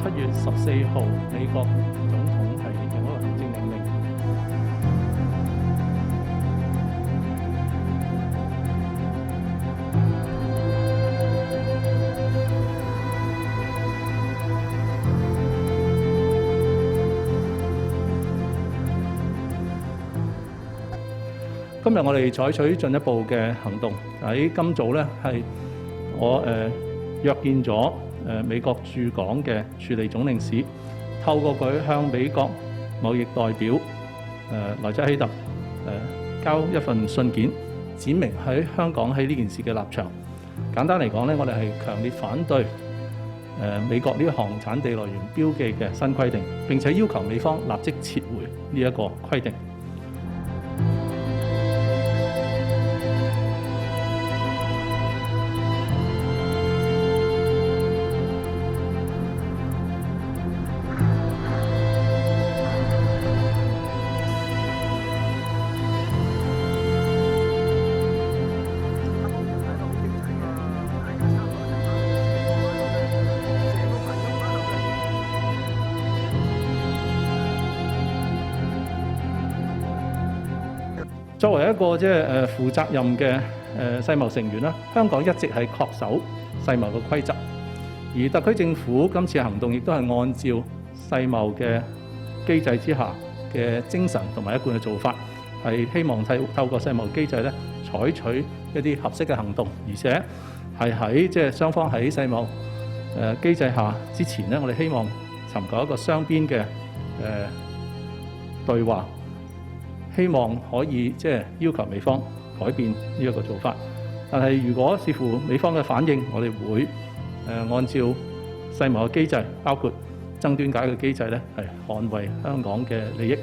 7月14號，美國總統係用一個行政命令。今日我哋採取進一步嘅行動。喺今早咧，係我約見咗美國駐港嘅處理總領事，透過佢向美國貿易代表萊澤希特交一份信件，指明喺香港喺呢件事嘅立場。簡單嚟講咧，我哋係強烈反對美國呢項產地來源標記嘅新規定，並且要求美方立即撤回呢一個規定。作為一個負責任嘅世貿成員啦，香港一直係恪守世貿嘅規則，而特區政府今次行動亦都係按照世貿嘅機制之下嘅精神同埋一貫嘅做法，係希望透過世貿機制咧採取一啲合適嘅行動，而且係喺雙方喺世貿機制下之前咧，我哋希望尋求一個雙邊嘅對話。希望可以要求美方改變呢一個做法，但係如果視乎美方嘅反應，我哋會按照世貿嘅機制，包括爭端解嘅機制咧，係捍衛香港嘅利益。